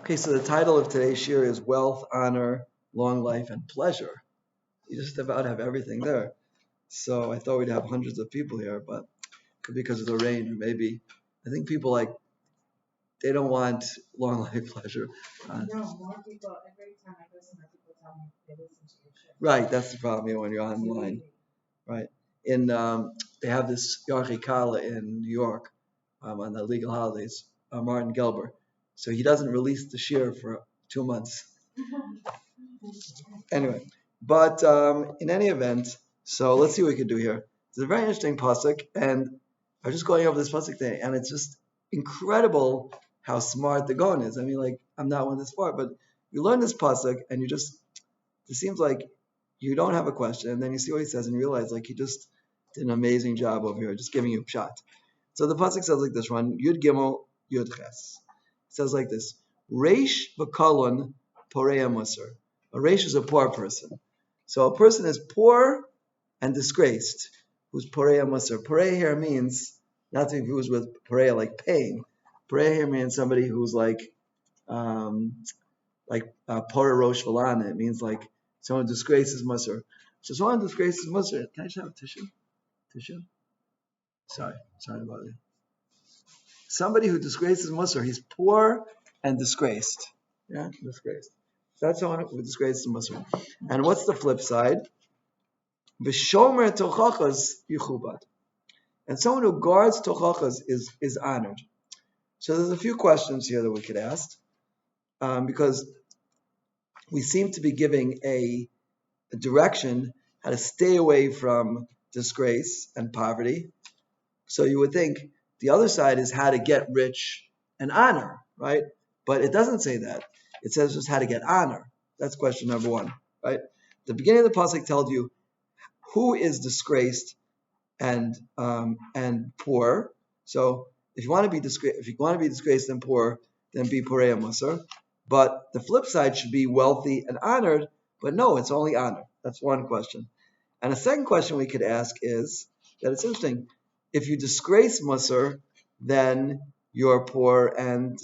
Okay, so the title of today's shir is Wealth, Honor, Long Life, and Pleasure. You just about have everything there. So I thought we'd have hundreds of people here, but because of the rain, or maybe I think people they don't want long life pleasure. No, more people, every time I listen, people tell me they listen to your shit. Right, that's the problem when you're online. Right. In they have this Yarchikala in New York on the legal holidays, Martin Gelber. So he doesn't release the shir for 2 months. Anyway, but in any event, so let's see what we can do here. It's a very interesting pasuk, and I was just going over this pasuk today, and it's just incredible how smart the Gaon is. I mean, like, I'm not one this far, but you learn this pasuk, and it seems like you don't have a question, and then you see what he says, and you realize, like, he just did an amazing job over here, just giving you a shot. So the pasuk says like this one, Yud Gimel Yud Ches. It says like this, Reish v'kolon poreya musar. A reish is a poor person. So a person is poor and disgraced, who's poreya musar. Poreya here means not to be confused with poreya like pain. Poreya here means somebody who's like pora rosh v'lana. It means like someone disgraces musar. So someone disgraces musar. Can I just have a tissue? Tissue? Sorry about it. Somebody who disgraces musar, he's poor and disgraced. Yeah, disgraced. That's someone who disgraces musar. And what's the flip side? V'shomer tochachas yichubad. And someone who guards tochachas is honored. So there's a few questions here that we could ask, because we seem to be giving a direction how to stay away from disgrace and poverty. So you would think the other side is how to get rich and honor, right? But it doesn't say that. It says just how to get honor. That's question number one, right? The beginning of the pasuk tells you who is disgraced and poor. So if you want to be disgraced and poor, then be poreya musar. But the flip side should be wealthy and honored. But no, it's only honor. That's one question. And a second question we could ask is that it's interesting. If you disgrace musar, then you're poor and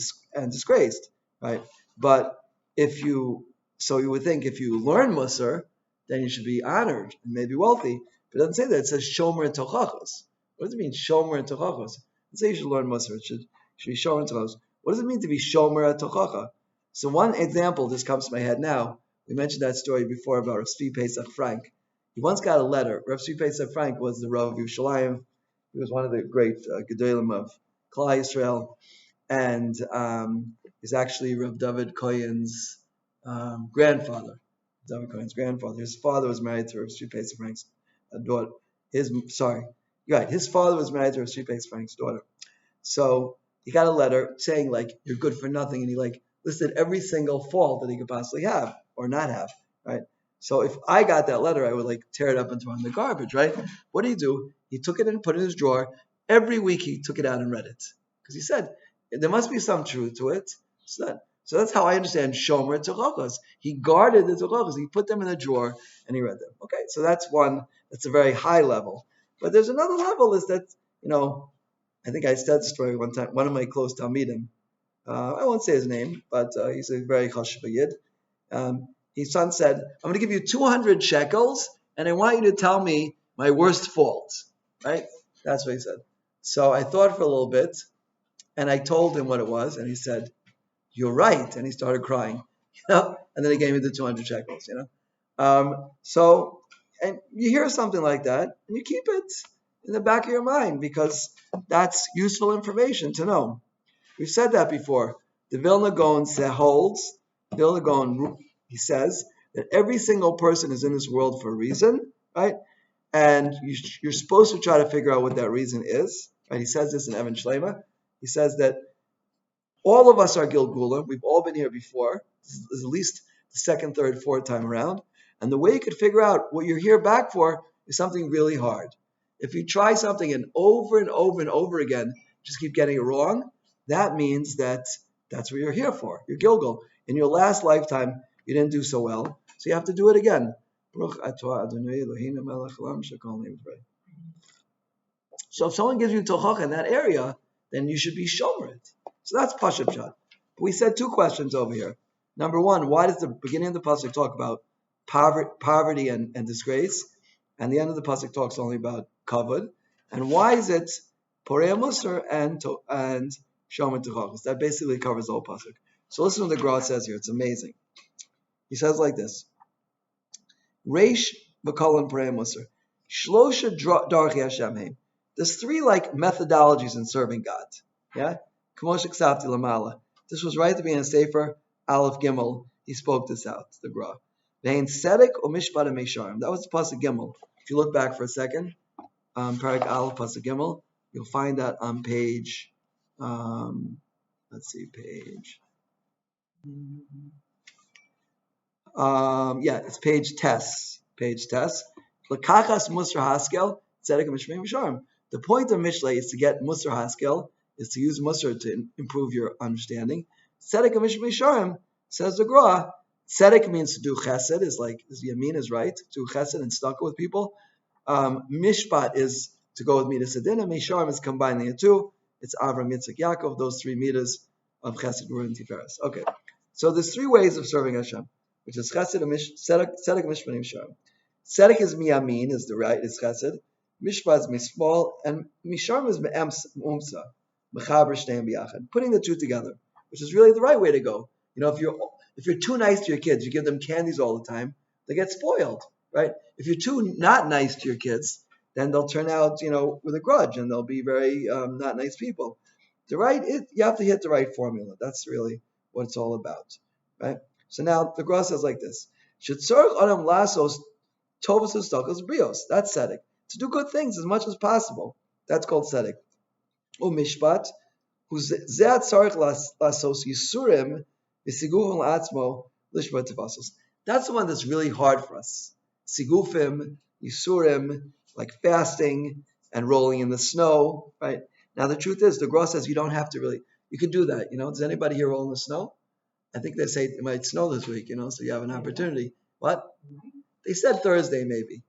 disgraced, right? But you would think if you learn musar, then you should be honored and maybe wealthy. But it doesn't say that. It says shomer and tochachos. What does it mean, shomer and tochachos? It says you should learn musar. It should be shomer and tochachos. What does it mean to be shomer and tochacha? So one example just comes to my head now. We mentioned that story before about Rav Tzvi Pesach Frank. He once got a letter. Rav Tzvi Pesach Frank was the Rav of Yerushalayim. He was one of the great Gedolim of Klal Yisrael, and he's actually Rav David Koyen's grandfather. David Koyen's grandfather. His father was married to Rav Tzvi Pesach Frank's daughter. His father was married to Rav Tzvi Pesach Frank's daughter. So he got a letter saying like you're good for nothing, and he like listed every single fault that he could possibly have or not have, right? So if I got that letter, I would like tear it up and throw it in the garbage, right? What do? He took it and put it in his drawer. Every week he took it out and read it. Because he said, there must be some truth to it. So that's how I understand Shomer Tochachos. He guarded the Tochachos. He put them in a drawer and he read them. Okay, so that's one, that's a very high level. But there's another level is that, I think I said the story one time, one of my close Talmidim, I won't say his name, but he's a very chashuv yid. His son said, I'm going to give you 200 shekels, and I want you to tell me my worst fault. Right? That's what he said. So I thought for a little bit, and I told him what it was, and he said, you're right. And he started crying, and then he gave me the 200 shekels, and you hear something like that, and you keep it in the back of your mind, because that's useful information to know. We've said that before. The Vilna Gaon he says that every single person is in this world for a reason, right? And you're supposed to try to figure out what that reason is, right? He says this in Evan Shlema. He says that all of us are Gilgula. We've all been here before. This is at least the second, third, fourth time around. And the way you could figure out what you're here back for is something really hard. If you try something and over and over and over again, just keep getting it wrong, that means that's what you're here for. You're Gilgul. In your last lifetime, you didn't do so well, so you have to do it again. So if someone gives you tochach in that area, then you should be shomer it. So that's Pashup Shad. We said two questions over here. Number one, why does the beginning of the pasuk talk about poverty and disgrace, and the end of the pasuk talks only about kavod? And why is it porei musar and shomer techachos? That basically covers the whole pasuk. So listen to what the Gra says here. It's amazing. He says like this: Reish v'kolan porei musar, shlosha darchi Hashem heim. There's three like methodologies in serving God. Yeah, kamosh ksavti lamala. This was right at the beginning of Sefer Aleph Gimel. He spoke this out, the Gra. Vein tzedek or mishpat meisharim. That was the pasuk Gimel. If you look back for a second, Parak Aleph pasuk Gimel, you'll find that on page. Let's see, page. It's page Tes. Page Tes. L'kachas musar haskel tzedek mishmei misharim. The point of Mishlei is to get musar haskel, is to use musar to improve your understanding. Tzedek mishmei misharim, says the Gra. Tzedek means to do chesed, is yamin is right, to do chesed and stuck with people. Mishpat is to go with midas adin, and misharim is combining the two. It's Avram, Yitzchak, Yaakov, those three midas of chesed, Gvura, and tiferes. Okay, so there's three ways of serving Hashem, which is chesed, tzedek, mishpat, and misharim. Tzedek is miyamin, is the right, is chesed. Mishpat is mismol, and misharim is me'umsa, mechaber shteim biyachad, putting the two together, which is really the right way to go. You know, if you're too nice to your kids, you give them candies all the time, they get spoiled, right? If you're too not nice to your kids, then they'll turn out, with a grudge, and they'll be very not nice people. You have to hit the right formula. That's really what it's all about, right? So now the Gra says like this: Shetzorch adam lasos tovos ustakos brios. That's tzedek. To do good things as much as possible. That's called tzedek. Mishpat, who's zeh tzarich lasos yisurim v'sigufim la'atzmo lishmat tevasos. That's the one that's really hard for us. Sigufim, yisurim, like fasting and rolling in the snow, right? Now the truth is, the Gra says you don't have to really. You can do that. Does anybody here roll in the snow? I think they say it might snow this week. So you have an opportunity. What? They said Thursday, maybe.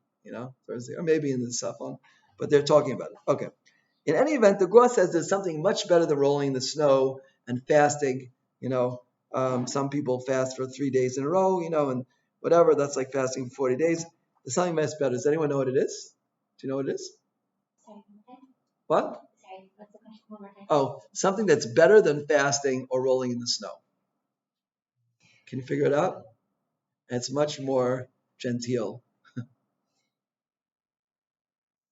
Thursday, or maybe in the Safon, but they're talking about it. Okay. In any event, the Gra says there's something much better than rolling in the snow and fasting. Some people fast for 3 days in a row, and whatever. That's like fasting for 40 days. There's something much better. Does anyone know what it is? Do you know what it is? What? Sorry, what's the question? One more time. Oh, something that's better than fasting or rolling in the snow. Can you figure it out? And it's much more genteel.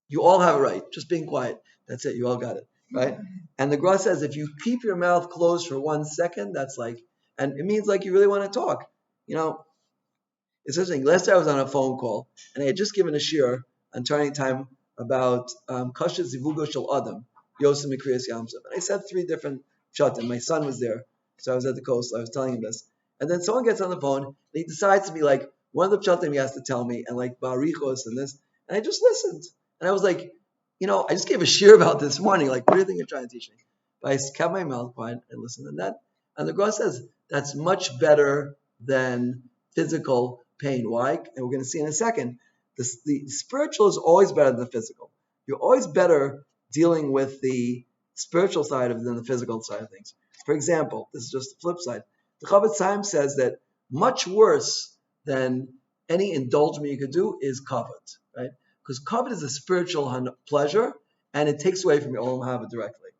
You all have it right. Just being quiet. That's it. You all got it, right? And the Gra says if you keep your mouth closed for 1 second, that's and it means you really want to talk. It's interesting. Last night I was on a phone call, and I had just given a shiur on Turning Time about Kasha Zivugo Shel Adam, Yosef Mikriyas Yamsov. And I said 3 different pshatim. My son was there, so I was at the coast. I was telling him this. And then someone gets on the phone, and he decides to be one of the pshatim he has to tell me, and Barichos and this. And I just listened. And I was I just gave a shiur about this morning. What do you think you're trying to teach me? But I kept my mouth quiet and listened. And the Gra says that's much better than physical pain. Why? And we're going to see in a second. The spiritual is always better than the physical. You're always better dealing with the spiritual side than the physical side of things. For example, this is just the flip side. The Chavetz Chaim says that much worse than any indulgement you could do is kavod, right? Because kavod is a spiritual pleasure, and it takes away from your olam haba directly.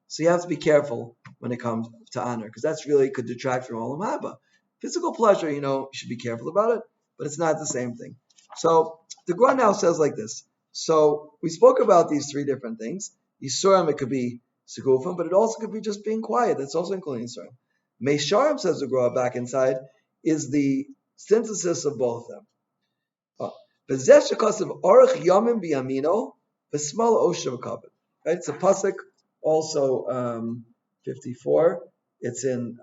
So you have to be careful when it comes to honor, because that's really could detract from olam haba. Physical pleasure, you should be careful about it, but it's not the same thing. So the Gra now says like this. So we spoke about these 3 different things. Yisurim, it could be segufim, but it also could be just being quiet. That's also including Yisurim. Meisharim, says the Gra back inside, is the synthesis of both of them. Right? It's a pasuk, also 54. It's in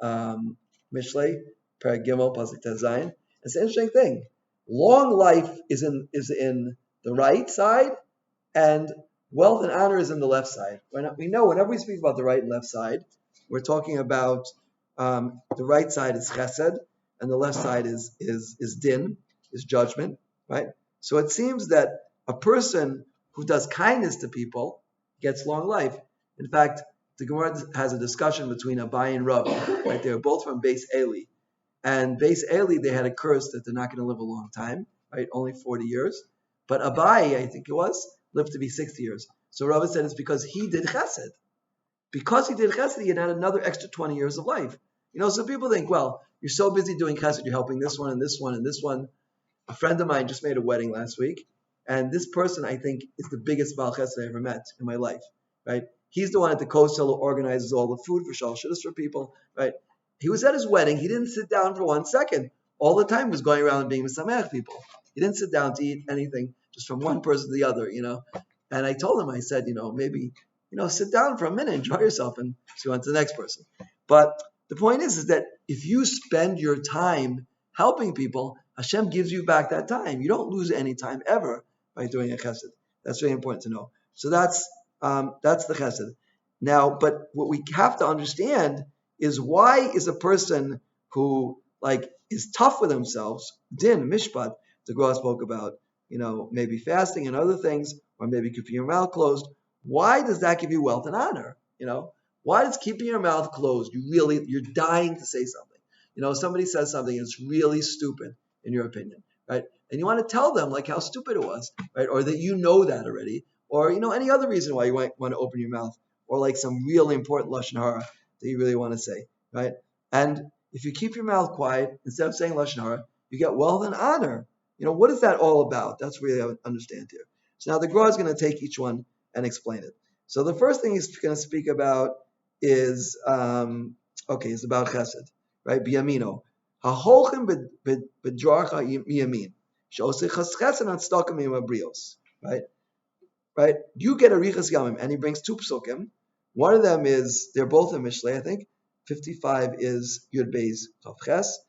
Mishlei, Perek Gimel, pasuk Tezayin. It's an interesting thing. Long life is in the right side, and wealth and honor is in the left side. We know whenever we speak about the right and left side, we're talking about the right side is chesed, and the left side is din, is judgment, right? So it seems that a person who does kindness to people gets long life. In fact, the Gemara has a discussion between Abai and Rav, right? They were both from Beis Eli. And Beis Eli, they had a curse that they're not going to live a long time, right? Only 40 years. But Abai, I think it was, lived to be 60 years. So Rav said it's because he did chesed. Because he did chesed, he had another extra 20 years of life. So people think, well, you're so busy doing chesed, you're helping this one and this one and this one. A friend of mine just made a wedding last week, and this person, I think, is the biggest Baal Chesed I ever met in my life, right? He's the one at the Kosel who organizes all the food for Shal Shidduch for people, right? He was at his wedding. He didn't sit down for 1 second. All the time he was going around and being Mesamech people. He didn't sit down to eat anything, just from one person to the other, And I told him, I said, maybe, sit down for a minute, enjoy yourself, and so on to the next person. But the point is that if you spend your time helping people, Hashem gives you back that time. You don't lose any time ever by doing a chesed. That's very important to know. So that's the chesed. Now, but what we have to understand is why is a person who is tough with themselves, din, mishpat, the Gra spoke about, maybe fasting and other things, or maybe keeping your mouth closed. Why does that give you wealth and honor? Why does keeping your mouth closed, you're dying to say something. Somebody says something and it's really stupid in your opinion, right? And you want to tell them how stupid it was, right? Or that that already, or any other reason why you might want to open your mouth, or some really important lashon hara that you really want to say, right? And if you keep your mouth quiet instead of saying lashon hara, you get wealth and honor. What is that all about? That's really what I understand here. So now the Gra is going to take each one and explain it. So the first thing he's going to speak about is it's about chesed, right? Biyamino. Ha'holchem bedracha miyamin. She'osei chesed and tzedakah mimabrios. Right? You get a riches yamim, and he brings 2 psukim. One of them is, they're both in Mishlei, I think. 55 is Yud Beis Chav Ches,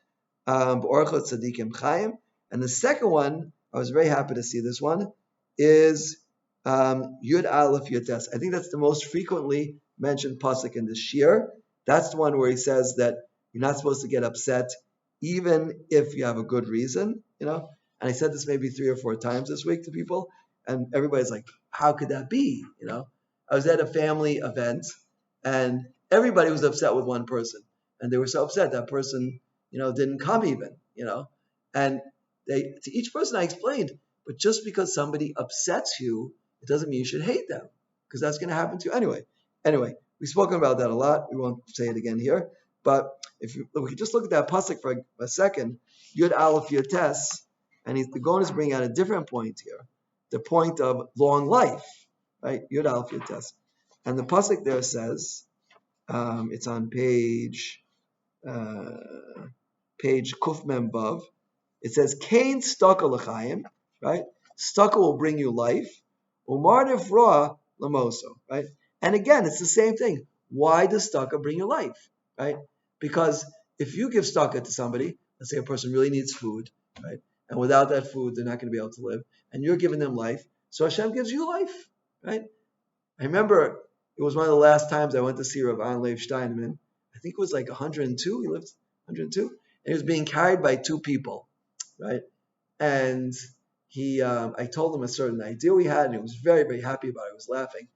B'orachot Tzadikim Chaim. And the second one, I was very happy to see this one, is Yud Aleph Yud Tes. I think that's the most frequently mentioned pasuk in this shir. That's the one where he says that you're not supposed to get upset even if you have a good reason, And I said this maybe 3 or 4 times this week to people, and everybody's like, how could that be? I was at a family event, and everybody was upset with one person, and they were so upset that person, didn't come even, And to each person I explained, but just because somebody upsets you, it doesn't mean you should hate them, because that's going to happen to you anyway. Anyway, we've spoken about that a lot. We won't say it again here. But if we could just look at that pasuk for a second, Yud Aleph Yud Tes, and the Gaon is bringing out a different point here, the point of long life, right? Yud Aleph Yud Tes, and the pasuk there says, it's on page Kuf Mem Vav. It says, "Kain staka l'chaim," right? Staka will bring you life. Umar nefra lamoso, right? And again, it's the same thing. Why does staka bring you life, right? Because if you give staka to somebody, let's say a person really needs food, right? And without that food, they're not going to be able to live. And you're giving them life, so Hashem gives you life, right? I remember it was one of the last times I went to see Rav Aaron Leib Steinman. I think it was 102. He lived 102, and he was being carried by 2 people, right? And I told him a certain idea we had, and he was very, very happy about it. He was laughing.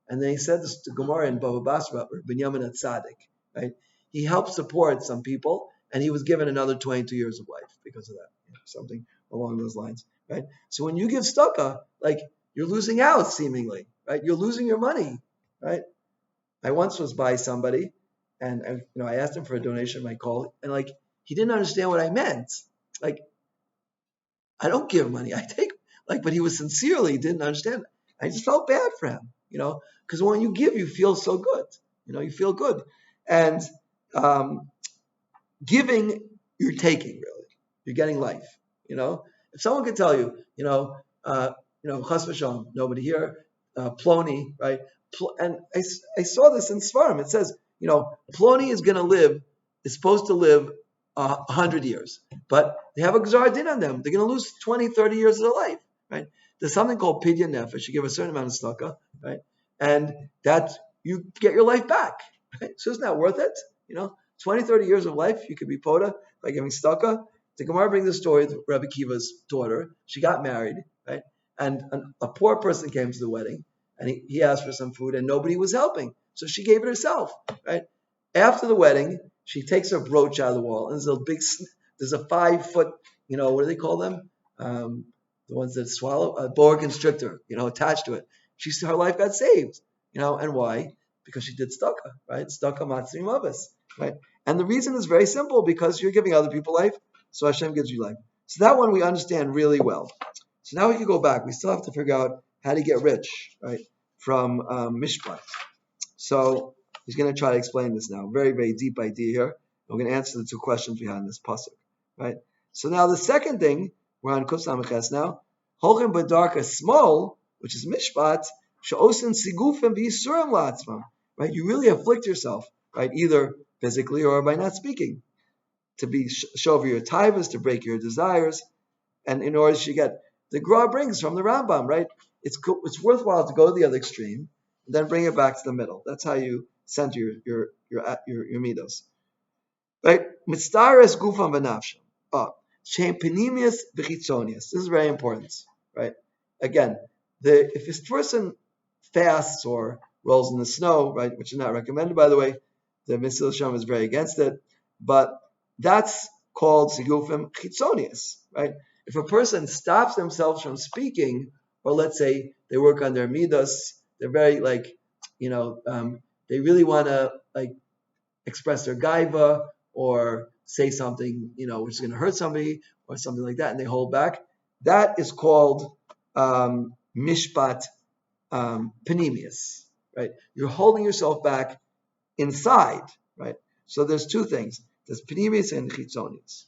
And then he said this to Gemara in Bava Basra, Binyamin Tzaddik, right? He helped support some people, and he was given another 22 years of life because of that, something along those lines, right? So when you give tzedakah, you're losing out seemingly, right? You're losing your money, right? I once was by somebody, and I asked him for a donation, my call, and he didn't understand what I meant. I don't give money, I take, but he was sincerely didn't understand. I just felt bad for him, because when you give, you feel so good, you feel good, and giving, you're taking really, you're getting life, If someone could tell you, Chas v'shalom, nobody here, Ploni, right? And I saw this in Svarim. It says, Ploni is supposed to live 100 years, but they have a gzar din on them. They're going to lose 20, 30 years of their life, right? There's something called pidyon nefesh. You give a certain amount of tzedakah, right? And that you get your life back, right? So isn't that worth it? 20, 30 years of life, you could be poda by giving tzedakah. The Gemara brings the story of Rabbi Kiva's daughter. She got married, right? And a poor person came to the wedding, and he asked for some food, and nobody was helping. So she gave it herself, right? After the wedding, she takes her brooch out of the wall, and there's a 5 foot, what do they call them? The ones that swallow a boa constrictor, attached to it. Her life got saved, and why? Because she did tzedakah, right? Tzedakah matzim avos, right? And the reason is very simple, because you're giving other people life, so Hashem gives you life. So that one we understand really well. So now we can go back. We still have to figure out how to get rich, right? From Mishpat. So he's going to try to explain this now. Very, very deep idea here. We're going to answer the two questions behind this pasuk, right? So now the second thing, we're on Kuf Samaches now. Holchem b'darka small, which is Mishpat, she'osin sigufim v'yisurim la'atzmam, right? You really afflict yourself, right? Either physically or by not speaking, to show over your taivas, to break your desires, and in order to get the Gra brings from the Rambam, right? It's worthwhile to go to the other extreme and then bring it back to the middle. That's how you center your midos, right? Mitzdares gufam v'nafsham. Shein penimius v'chitzonius. This is very important, right? Again, if this person fasts or rolls in the snow, right, which is not recommended, by the way, the Mesil Sham is very against it, but that's called sigufim chitzonius, right? If a person stops themselves from speaking, or let's say they work on their midas, they're very they really want to express their gaiva or say something, which is going to hurt somebody or something like that, and they hold back. That is called mishpat panemius, right? You're holding yourself back inside, right? So there's two things. There's panemius and chitzonius.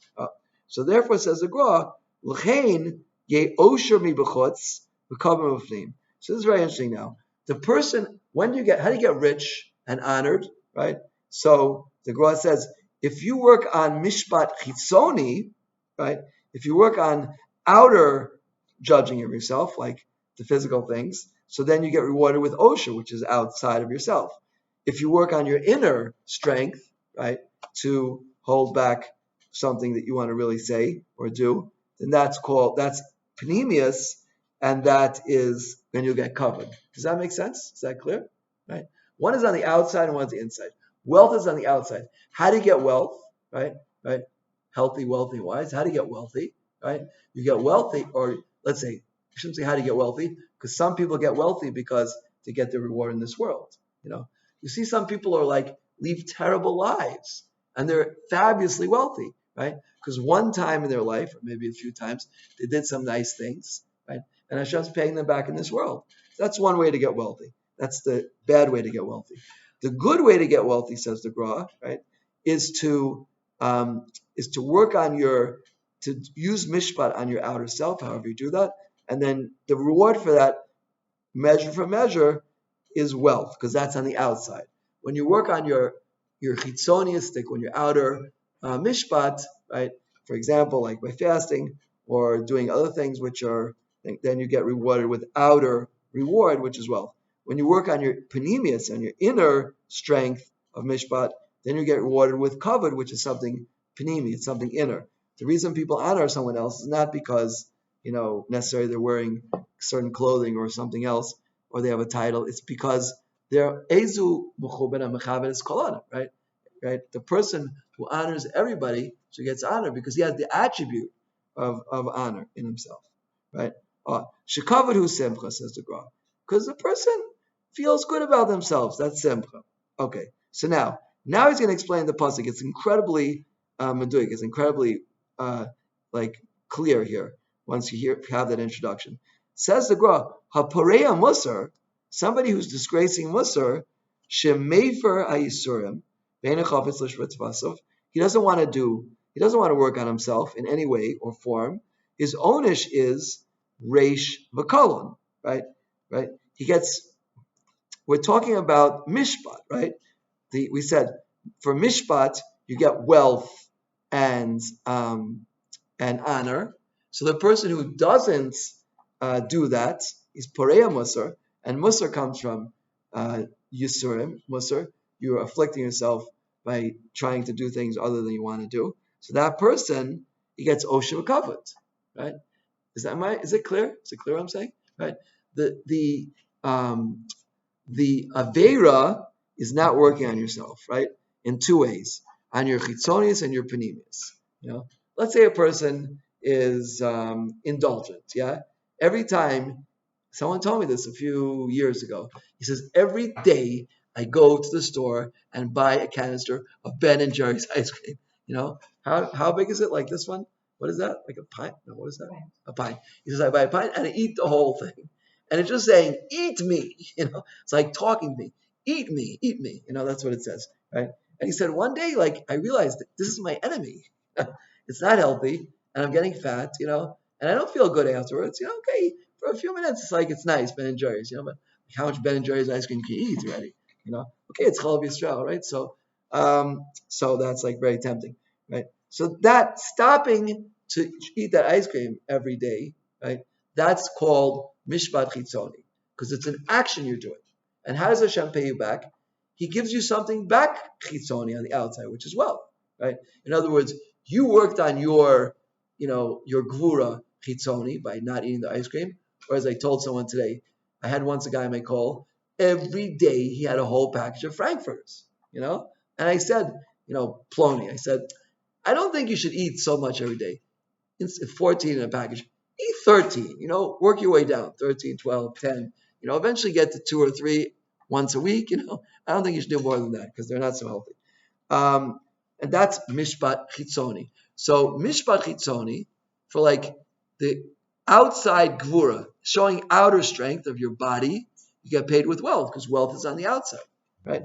So therefore, says the Gra, l'chein ye osher mi b'chutz v'kavim b'fnim. So this is very interesting now. The person, how do you get rich and honored, right? So the Gra says, if you work on mishpat chitzoni, right? If you work on outer judging of yourself, like the physical things, so then you get rewarded with osher, which is outside of yourself. If you work on your inner strength, right, to hold back something that you want to really say or do, then that's panemius, and then you'll get covered. Does that make sense? Is that clear? Right? One is on the outside and one's the inside. Wealth is on the outside. How do you get wealth? Right? Healthy, wealthy, wise. How do you get wealthy? Right? You get wealthy, or let's say, I shouldn't say how do you get wealthy, because some people get wealthy because they get their reward in this world. You see some people are leave terrible lives, and they're fabulously wealthy, right? Because one time in their life, or maybe a few times, they did some nice things, right? And Hashem's paying them back in this world. That's one way to get wealthy. That's the bad way to get wealthy. The good way to get wealthy, says the Gra, right, is to work on to use mishpat on your outer self, however you do that, and then the reward for that, measure for measure, is wealth, because that's on the outside. When you work on your chitzoniistic, on your outer mishpat, right? For example, like by fasting or doing other things, then you get rewarded with outer reward, which is wealth. When you work on your panemius, and your inner strength of mishpat, then you get rewarded with kavod, which is something panemi, it's something inner. The reason people honor someone else is not because necessarily they're wearing certain clothing or something else, or they have a title. It's because they're ezu mechuben and mechaber is kolana, right? Right. The person who honors everybody, so he gets honor because he has the attribute of honor in himself, right? Shekavod hu simcha, says the Gra, because the person feels good about themselves. That's simcha. Okay. So now he's going to explain the pasuk. It's incredibly meduik. It's incredibly clear here. Once you have that introduction, says the Gra, hapareya musar, somebody who's disgracing musar, shemefer hayisurim, he doesn't want to work on himself in any way or form. His onish is reish v'kolon, right? We're talking about mishpat, right? We said for mishpat you get wealth and honor. So the person who doesn't do that is poreya musar, and musar comes from yisurim. Musar, you're afflicting yourself by trying to do things other than you want to do. So that person, he gets osher kavod, right? Is it clear? Is it clear what I'm saying? Right? The avera is not working on yourself, right? In two ways, on your chitzonius and your panemius. Let's say a person is indulgent, yeah? Every time, someone told me this a few years ago, he says, every day I go to the store and buy a canister of Ben and Jerry's ice cream. How big is it? Like this one? What is that? Like a pint? No, what is that? A pint. He says, I buy a pint and I eat the whole thing. And it's just saying, eat me. It's like talking to me. Eat me, eat me. That's what it says, right? And he said, one day, like, I realized that this is my enemy. It's not healthy, and I'm getting fat, and I don't feel good afterwards. Okay, for a few minutes, it's like, it's nice, Ben and Jerry's, but how much Ben and Jerry's ice cream can you eat already? Okay, it's Chalav Yisrael, right? So that's like very tempting, right? So that stopping to eat that ice cream every day, right? That's called mishpat chitzoni, because it's an action you're doing. And how does Hashem pay you back? He gives you something back chitzoni on the outside, which is wealth, right? In other words, you worked on your gvura chitzoni by not eating the ice cream. Or as I told someone today, I had once a guy I may call, every day he had a whole package of Frankfurters, And I said, Plony, I said, I don't think you should eat so much every day. It's 14 in a package. Eat 13, work your way down, 13, 12, 10, eventually get to 2 or 3 once a week, I don't think you should do more than that because they're not so healthy. And that's mishpat chitzoni. So mishpat chitzoni, for like the outside gvura, showing outer strength of your body, you get paid with wealth because wealth is on the outside, right?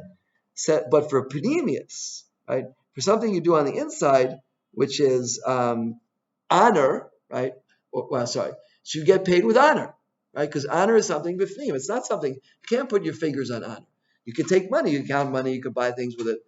But for panemius, right, for something you do on the inside, which is honor, right? So you get paid with honor, right? Because honor is something b'fnim. It's not something you can't put your fingers on honor. You can take money, you can count money, you can buy things with it.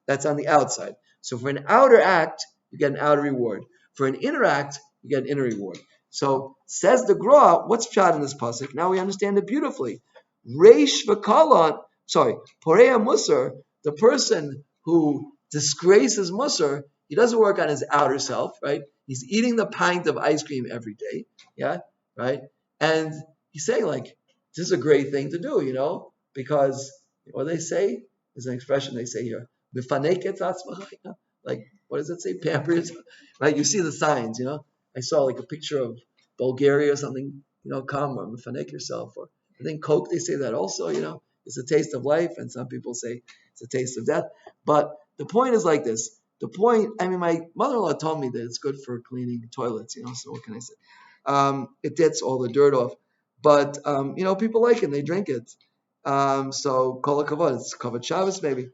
That's on the outside. So for an outer act, you get an outer reward. For an inner act, you get an inner reward. So says the Gra, what's pshat in this pasuk? Now we understand it beautifully. Reish v'kalon, Porea Musar, the person who disgraces Musar, he doesn't work on his outer self, right? He's eating the pint of ice cream every day, yeah, right? And he's saying like, this is a great thing to do, because what they say is an expression they say here, like, what does it say? Pamper yourself, right? You see the signs, I saw like a picture of Bulgaria or something, come or mefanek yourself, or I think Coke, they say that also, it's a taste of life, and some people say it's a taste of death. But the point is like this. My mother-in-law told me that it's good for cleaning toilets, so what can I say? It gets all the dirt off. But, people like it, and they drink it. So, kol hakavod, it's kavod Shabbos maybe.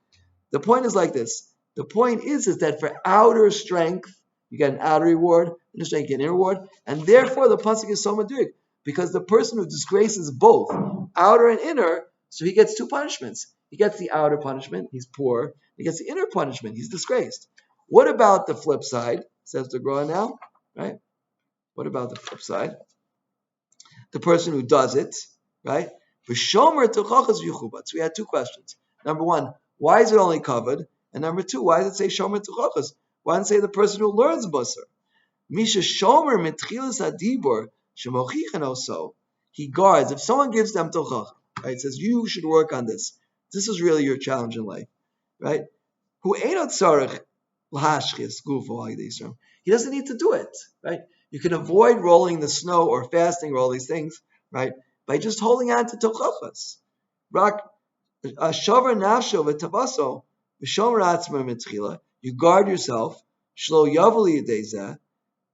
The point is like this. The point is that for outer strength, you get an outer reward, inner strength, you get an inner reward, and therefore the pasuk is so madrig, because the person who disgraces both, outer and inner, so he gets 2 punishments. He gets the outer punishment, he's poor. He gets the inner punishment, he's disgraced. What about the flip side? Says the Gra now, right? What about the flip side? The person who does it, right? So we had 2 questions. Number 1, why is it only covered? And number 2, why does it say shomer tuchachas? Why doesn't it say the person who learns musar? Misha shomer mitchilas adibor shemochichan also. He guards. If someone gives them tochach, right? It says you should work on this. This is really your challenge in life, right? Who ain't tzarich lahashchis gufo ha'idei. He doesn't need to do it, right? You can avoid rolling the snow or fasting or all these things, right? By just holding on to tochachas. Rak shavar nafsho v'tavaso v'shomer atzma mitchila. You guard yourself. Shlo yavli yedezeh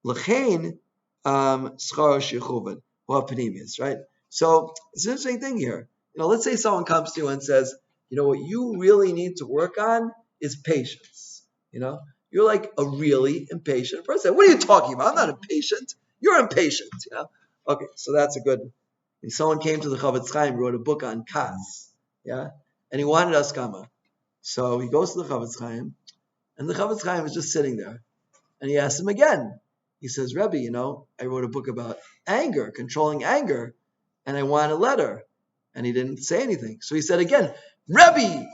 l'chein schar shechuven wa'panimius, right? So it's an interesting thing here. Let's say someone comes to you and says, what you really need to work on is patience. You're like a really impatient person. What are you talking about? I'm not impatient. You're impatient. Okay, so that's a good. Someone came to the Chavetz Chaim, wrote a book on kas, yeah, and he wanted askama. So he goes to the Chavetz Chaim, and the Chavetz Chaim is just sitting there, and he asks him again. He says, Rebbe, I wrote a book about anger, controlling anger, and I want a letter. And he didn't say anything. So he said again, Rebbe,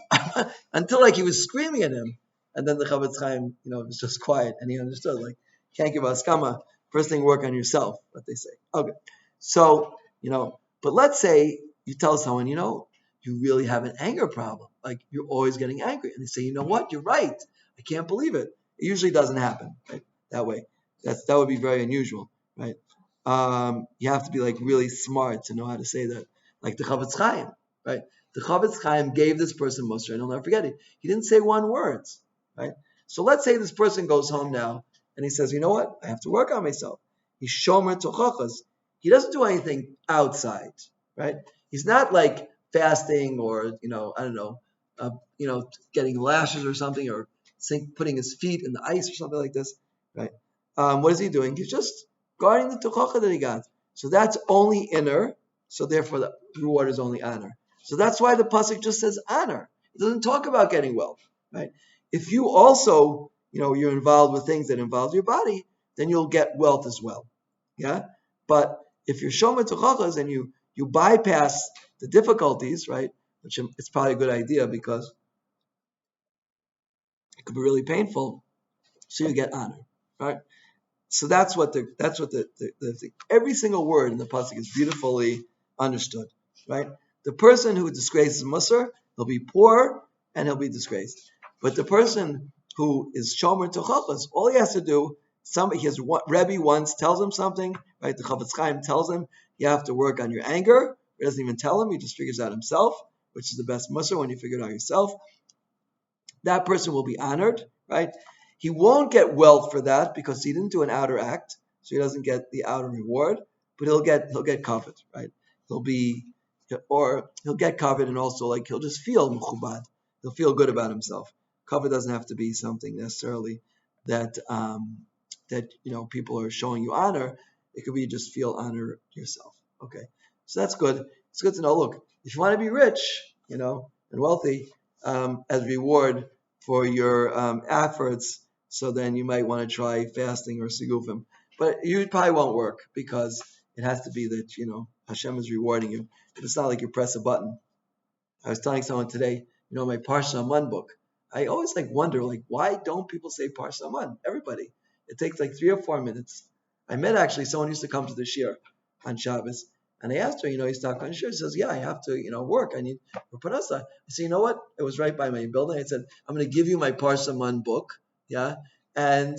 until like he was screaming at him. And then the Chavetz Chaim, was just quiet, and he understood, like, you can't give askama. First thing, work on yourself, what they say. Okay. So, but let's say you tell someone, you really have an anger problem. like you're always getting angry. And they say, you know what? You're right. I can't believe it. It usually doesn't happen, right? That way. That would be very unusual, right? You have to be like really smart to know how to say that. Like the Chavetz Chaim, right? The Chavetz Chaim gave this person Musar, and I'll never forget it. He didn't say one word, right? So let's say this person goes home now and he says, you know what? I have to work on myself. He's shomer tochachas. He doesn't do anything outside, right? He's not like fasting or I don't know, getting lashes or something, or putting his feet in the ice or something like this, right? What is he doing? He's just guarding the tochacha that he got. So that's only inner. So therefore, the reward is only honor. So that's why the pasuk just says honor. It doesn't talk about getting wealth, right? If you also, you're involved with things that involve your body, then you'll get wealth as well. Yeah. But if you're shomer tochachas and you bypass the difficulties, right? Which it's probably a good idea because it could be really painful. So you get honor, right? So that's what the every single word in the pasuk is beautifully understood, right? The person who disgraces Musar, he'll be poor and he'll be disgraced. But the person who is shomer tochachas, all he has to do, his Rebbe once tells him something, right? The Chavetz Chaim tells him you have to work on your anger. He doesn't even tell him; he just figures out himself, which is the best Musar when you figure it out yourself. That person will be honored, right? He won't get wealth for that because he didn't do an outer act, so he doesn't get the outer reward, but he'll get covered, right? He'll get covered, and also like he'll just feel mechubad. He'll feel good about himself. Cover doesn't have to be something necessarily that people are showing you honor. It could be just feel honor yourself. Okay, so that's good. It's good to know. Look, if you want to be rich, and wealthy, as reward for your efforts, so then you might want to try fasting or sigufim. But you probably won't work because it has to be that, Hashem is rewarding you. It's not like you press a button. I was telling someone today, my Parsha Aman book. I always wonder why don't people say Parsha Aman? Everybody. It takes 3 or 4 minutes. I met actually someone who used to come to the shir on Shabbos, and I asked her, you stop coming to shir? She says, yeah, I have to, work. I need for parnasa. I said, you know what? It was right by my building. I said, I'm going to give you my Parsha Aman book, yeah, and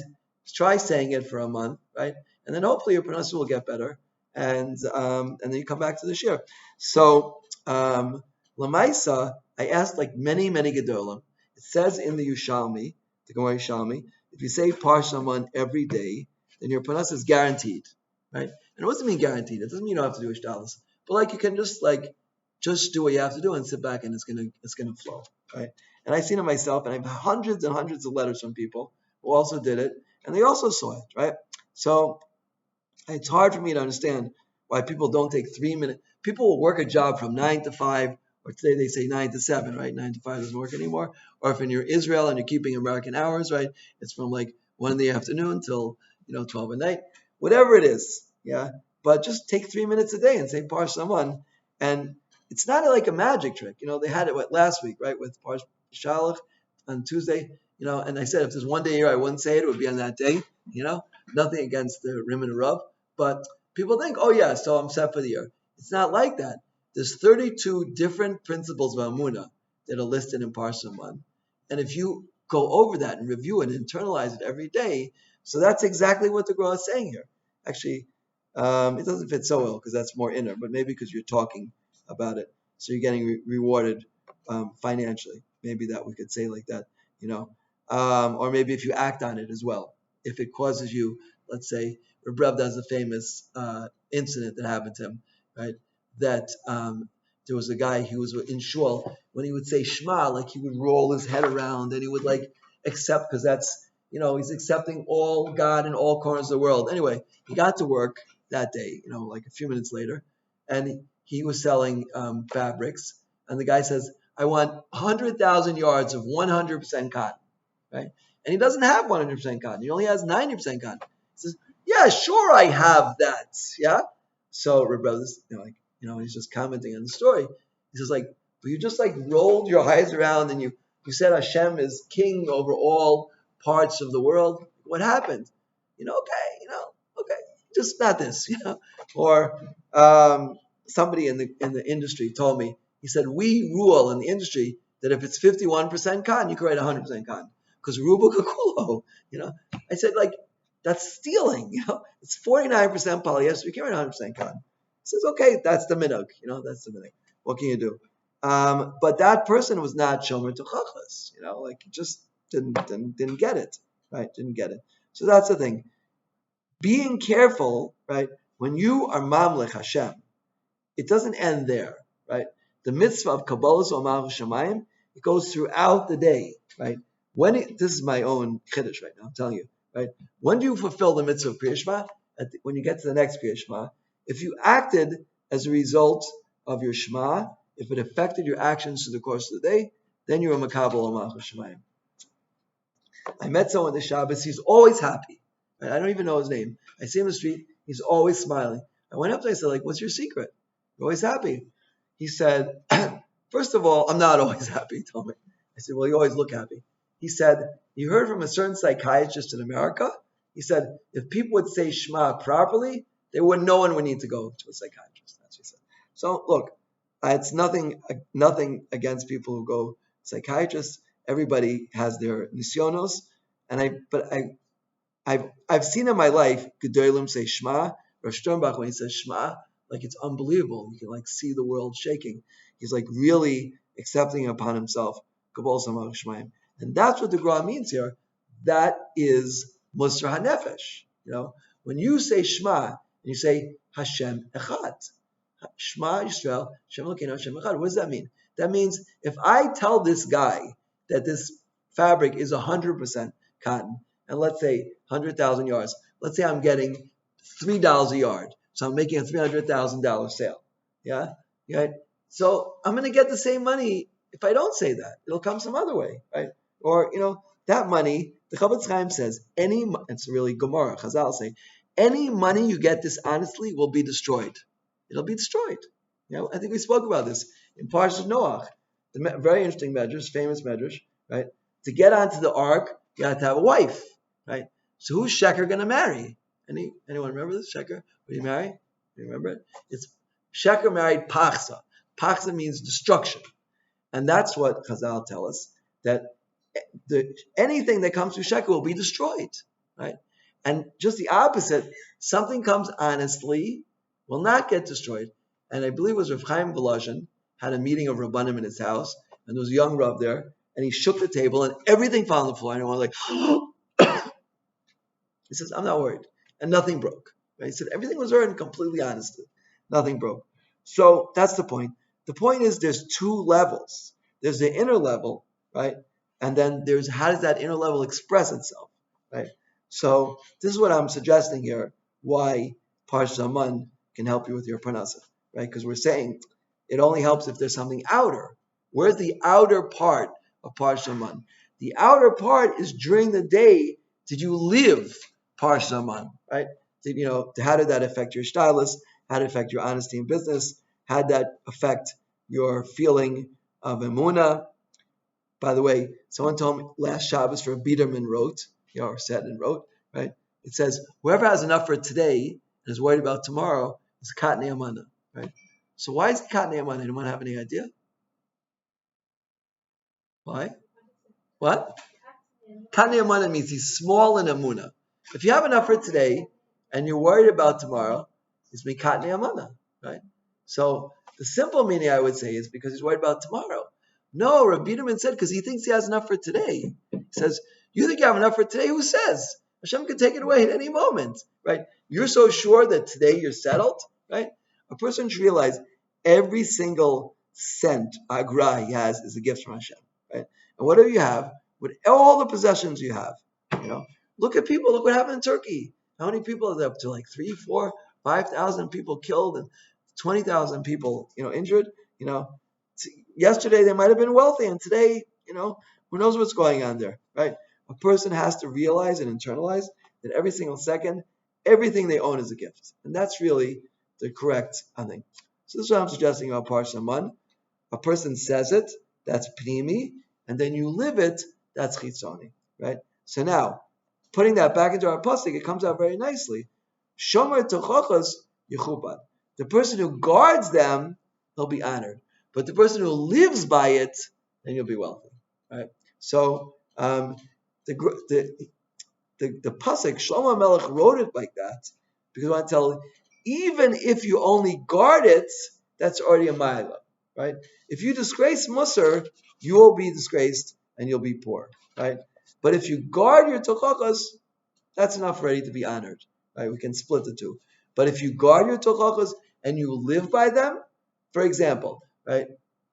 try saying it for a month, right? And then hopefully your parnasa will get better, and then you come back to the shir. So Lamaisa, I asked many, many Gedolim. It says in the Yushalmi, the Gemara Yushalmi, if you say Parshaman every day, then your panas is guaranteed, right? And what does it mean guaranteed? It doesn't mean you don't have to do ishtalas, but you can just do what you have to do and sit back and it's gonna flow, right? And I've seen it myself, and I have hundreds and hundreds of letters from people who also did it, and they also saw it, right? So it's hard for me to understand why people don't take 3 minutes. People will work a job from 9 to 5, or today they say 9 to 7, right? 9 to 5 doesn't work anymore. Or if you're Israel and you're keeping American hours, right? It's from 1 in the afternoon till 12 at night, whatever it is, yeah. But just take 3 minutes a day and say Parsh Saman, and it's not like a magic trick. They had it last week, right, with Parsh Shalach on Tuesday. And I said if there's one day a year I wouldn't say it would be on that day. Nothing against the Rim and Rav, but people think, oh yeah, so I'm set for the year. It's not like that. There's 32 different principles of Amunah that are listed in Parsha 1. And if you go over that and review it and internalize it every day, so that's exactly what the Gemara is saying here. Actually, it doesn't fit so well because that's more inner, but maybe because you're talking about it. So you're getting rewarded financially. Maybe that we could say like that, or maybe if you act on it as well. If it causes you, let's say, Reb does a famous incident that happened to him, right? That there was a guy who was in shul. When he would say Shema, he would roll his head around and he would accept, because that's, he's accepting all God in all corners of the world. Anyway, he got to work that day, a few minutes later, and he was selling fabrics, and the guy says, I want 100,000 yards of 100% cotton, right? And he doesn't have 100% cotton. He only has 90% cotton. He says, yeah, sure, I have that. Yeah. So Reb Brothers, he's just commenting on the story. He says, but you just rolled your eyes around and you said Hashem is king over all parts of the world. What happened? Okay, just not this, Or somebody in the industry told me, he said, we rule in the industry that if it's 51% cotton, you can write 100% cotton. Because ruba kakulo, I said, like, that's stealing, It's 49% polyester, you can't write 100% cotton. He says, okay, that's the minhag, that's the minhag. What can you do? But that person was not shomer to chachas, like, he just didn't get it, right? Didn't get it. So that's the thing. Being careful, right? When you are mamlech Hashem, it doesn't end there, right? The mitzvah of Kabbalah Malchus Shemayim, it goes throughout the day, right? This is my own chiddush right now, I'm telling you, right? When do you fulfill the mitzvah of Kriya Shema? When you get to the next Kriya Shema, if you acted as a result of your Shema, if it affected your actions through the course of the day, then you're a Makabal Malchus Shemayim. I met someone this Shabbos, he's always happy. Right? I don't even know his name. I see him in the street, he's always smiling. I went up to him, I said, like, what's your secret? You're always happy. He said, first of all, I'm not always happy, he told me. I said, well, you always look happy. He said, you heard from a certain psychiatrist in America? He said, if people would say Shema properly, no one would need to go to a psychiatrist. That's what he said. So, look, it's nothing against people who go to psychiatrists. Everybody has their nisyonos. But I've seen in my life, Gedolim say Shema, Rosh Sternbach, when he says Shema, like it's unbelievable. You can like see the world shaking. He's like really accepting upon himself. And that's what the Gra means here. That is Musar HaNefesh. When you say Shema, and you say Hashem Echad, Shema Yisrael, Hashem Elokeinu, Hashem Echad, what does that mean? That means if I tell this guy that this fabric is 100% cotton, and let's say 100,000 yards, let's say I'm getting $3 a yard. So I'm making a $300,000 sale. Yeah? Right? So I'm going to get the same money if I don't say that. It'll come some other way, right? Or, that money, the Chavetz Chaim says, it's really Gemara, Chazal say, any money you get dishonestly will be destroyed. It'll be destroyed. I think we spoke about this in Parshas Noach. The very interesting medrash, famous medrash, right? To get onto the ark, you have to have a wife, right? So who's Sheker going to marry? Anyone remember this? Sheker? What did he marry? Do you remember it? It's Sheker married Pachsa. Pachsa means destruction. And that's what Chazal tell us, that anything that comes through Sheker will be destroyed, right? And just the opposite, something comes honestly, will not get destroyed. And I believe it was Rav Chaim Volozhin had a meeting of Rabbanim in his house, and there was a young Rav there, and he shook the table, and everything fell on the floor, and everyone was like, he says, I'm not worried. And nothing broke. Right? He said, everything was earned completely honestly. Nothing broke. So that's the point. The point is there's two levels. There's the inner level, right? And then there's how does that inner level express itself, right? So this is what I'm suggesting here, why Parshas Aman can help you with your parnasa, right? Because we're saying it only helps if there's something outer. Where's the outer part of Parshas Aman? The outer part is during the day, did you live Parshas Aman, right? How did that affect your stylus? How did it affect your honesty in business? How did that affect your feeling of emunah? By the way, someone told me last Shabbos for Biederman wrote, or said and wrote, right? It says, whoever has enough for today and is worried about tomorrow is Katnei Amana, right? So why is Katnei Amana? Anyone have any idea? Why? What? Katnei Amana means he's small in Emunah. If you have enough for today and you're worried about tomorrow, it's Mikatnei Amana, right? So the simple meaning I would say is because he's worried about tomorrow. No, Rabbi Biederman said because he thinks he has enough for today. He says, you think you have enough for today? Who says? Hashem can take it away at any moment, right? You're so sure that today you're settled, right? A person should realize every single cent, agra he has is a gift from Hashem, right? And whatever you have, with all the possessions you have, look at people, look what happened in Turkey. How many people are there? Up to like 3, 4, 5,000 people killed and 20,000 people, injured, Yesterday they might have been wealthy, and today, who knows what's going on there, right? A person has to realize and internalize that every single second, everything they own is a gift. And that's really the correct thing. So this is what I'm suggesting about Parsha Aman. A person says it, that's pnimi, and then you live it, that's chitzoni, right? So now, putting that back into our pasuk, it comes out very nicely. Shomer tochachas yechupad. The person who guards them, he'll be honored. But the person who lives by it, then you'll be wealthy, right? So the the pasuk Shlomo Melech wrote it like that because I want to tell, even if you only guard it, that's already a ma'ila, right? If you disgrace Musar, you will be disgraced and you'll be poor, right? But if you guard your tochachas, that's enough already to be honored, right? We can split the two. But if you guard your tochachas and you live by them, for example, right?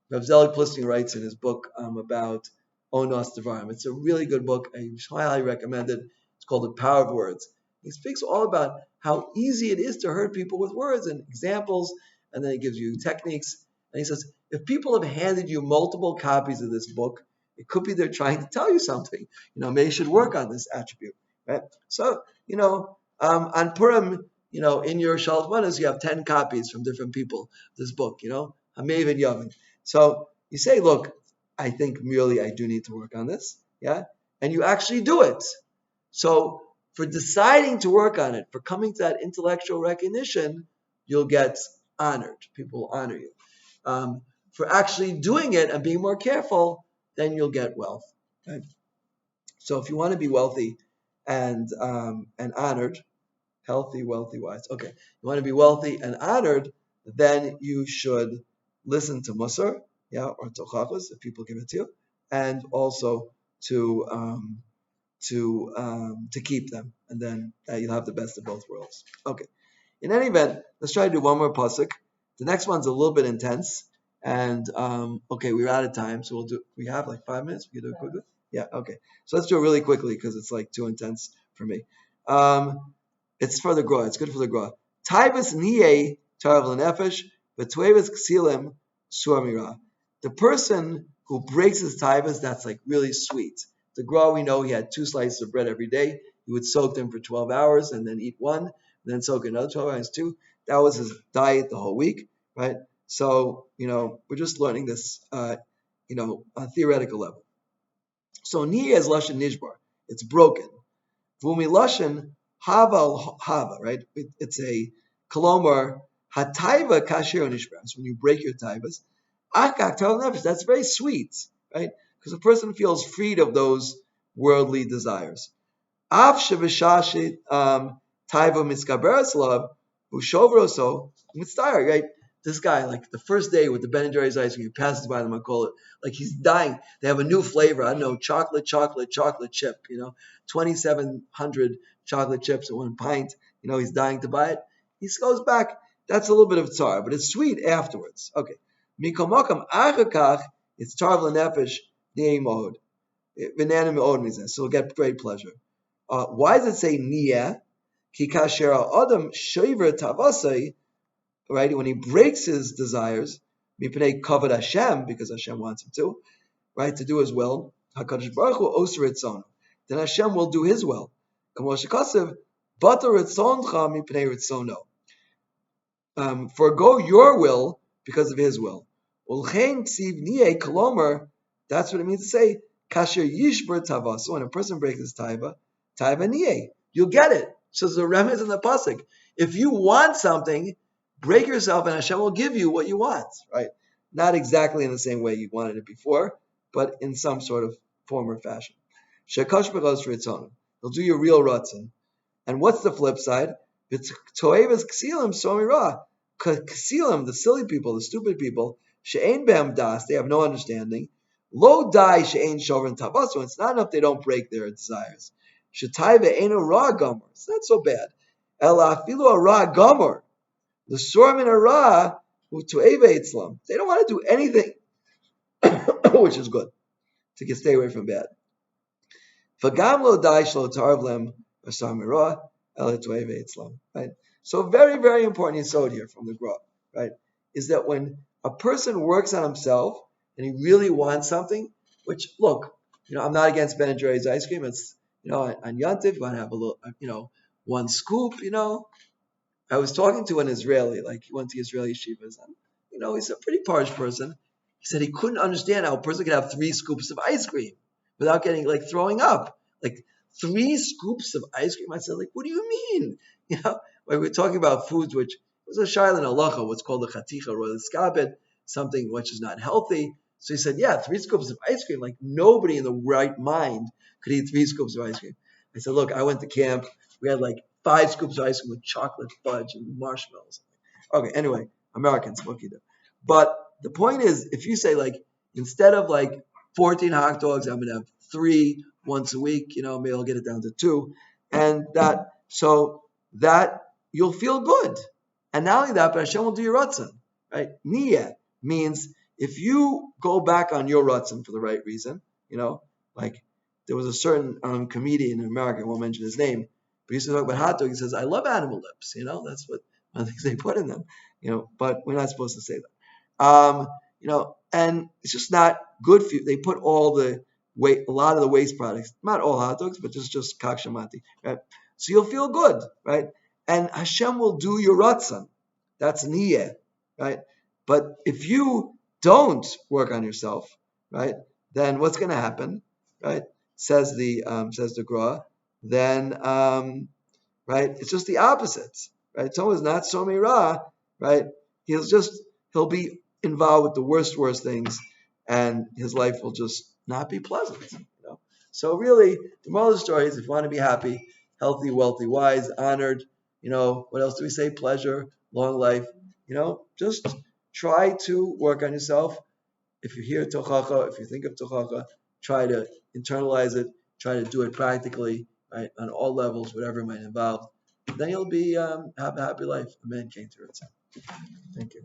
Rav Zelig Pliskin writes in his book about Onos Devarim. It's a really good book. I highly recommend it. It's called The Power of Words. He speaks all about how easy it is to hurt people with words and examples, and then he gives you techniques. And he says, if people have handed you multiple copies of this book, it could be they're trying to tell you something. Maybe you should work on this attribute, right? So, on Purim, in your Shalach Manos, you have 10 copies from different people. This book, Hamev and Yavin. So you say, look, I think merely I do need to work on this, yeah? And you actually do it. So for deciding to work on it, for coming to that intellectual recognition, you'll get honored. People will honor you. For actually doing it and being more careful, then you'll get wealth. Right? So if you want to be wealthy and honored, healthy, wealthy, wise. Okay, you want to be wealthy and honored, then you should listen to Musar, or Tochachos if people give it to you, and also to keep them, and then you'll have the best of both worlds. Okay. In any event, let's try to do one more pasuk. The next one's a little bit intense, and okay, we're out of time, so we have like 5 minutes. We can do it quickly. Yeah. Okay. So let's do it really quickly because it's like too intense for me. It's for the Gra. It's good for the Gra. Taivas niye tarav l'nefesh, but tuevas ksilim suamira. The person who breaks his taivas, that's like really sweet. The Gra, we know he had 2 slices of bread every day. He would soak them for 12 hours and then eat one, and then soak another 12 hours too. That was his diet the whole week, right? So, we're just learning this, on a theoretical level. So niye is lashon nishbar. It's broken. Vumi lashon hava hava, right? It's a kolomar hataiva kasher nishbras. When you break your taivas, akak tav nefesh. That's very sweet, right? Because a person feels freed of those worldly desires. Av shevishashit taiva miskaberes love ushovroso mitzayir, right? This guy, like the first day with the Ben and Jerry's ice cream, he passes by them, I call it, like he's dying. They have a new flavor. I don't know, chocolate chip, 2,700 chocolate chips at 1 pint. He's dying to buy it. He goes back. That's a little bit of tzar, but it's sweet afterwards. Okay. Mikomakam achakach, it's tar v'nefesh niyeh mohod. V'nanim mohod mizeh. So we'll get great pleasure. Why does it say niyeh? Ki kasher adam shoiver tavasai, right? When he breaks his desires, mipnei kavod Hashem, because Hashem wants him to, right, to do his will. Hakadosh Baruch Hu oser ritzon. Then Hashem will do His will. Kamo shekasev batar ritzoncha mipnei ritzono. Forgo your will because of His will. Ulchein ksiv niye kolomer. That's what it means to say kasher yishber tava. So when a person breaks his taiva niye, you'll get it. So there's a remez in the pasuk. If you want something, break yourself, and Hashem will give you what you want. Right? Not exactly in the same way you wanted it before, but in some sort of form or fashion. Shekash b'chos ritzon. He'll do your real ratzon. And what's the flip side? Toevas ksilim somira. Ksilim, the silly people, the stupid people, she'ein be'am das, they have no understanding. Lo dai she'ein shovrin tabasu. It's not enough they don't break their desires. Shetaiva ein a ra gomer. It's not so bad. Ela afilu a ra gomer. The sormin a ra who toeva itzlam. They don't want to do anything, which is good to stay away from bad. V'gam lo dai shlo tarvlem asamira ela toeva itzlam. Right. So very, very important yesod here from the Gra, right, is that when a person works on himself and he really wants something, which, look, I'm not against Ben and Jerry's ice cream. It's, on Yantiv, you want to have a little, 1 scoop, I was talking to an Israeli, like he went to Israeli yeshivas, and, he's a pretty parched person. He said he couldn't understand how a person could have 3 scoops of ice cream without getting, like, throwing up. Like, 3 scoops of ice cream? I said, like, what do you mean? When we're talking about foods, which was a shaila in halacha, what's called a chaticha or a skabed, something which is not healthy. So he said, yeah, 3 scoops of ice cream. Like nobody in the right mind could eat 3 scoops of ice cream. I said, look, I went to camp. We had like 5 scoops of ice cream with chocolate fudge and marshmallows. Okay, anyway, Americans, what can you do? But the point is, if you say like, instead of like 14 hot dogs, I'm gonna have 3 once a week, maybe I'll get it down to 2. And that you'll feel good. And not only that, but Hashem will do your ratzon, right? Niyah means if you go back on your ratzon for the right reason, like there was a certain comedian in America, I won't mention his name, but he used to talk about hot dogs. He says, I love animal lips, that's what one of the things they put in them, but we're not supposed to say that. And it's just not good for you. They put a lot of the waste products, not all hot dogs, but just kak shamati, right? So you'll feel good, right? And Hashem will do your ratzon. That's niyeh, right? But if you don't work on yourself, right, then what's going to happen, right? Says the Gra. Then, right, it's just the opposite, right? Someone's not so ra, right? He'll be involved with the worst things, and his life will just not be pleasant. So really, the moral of the story is, if you want to be happy, healthy, wealthy, wise, honored, what else do we say? Pleasure, long life. Just try to work on yourself. If you hear tochacha, if you think of tochacha, try to internalize it. Try to do it practically, right, on all levels, whatever it might involve. Then you'll have a happy life. Amen. Thank you.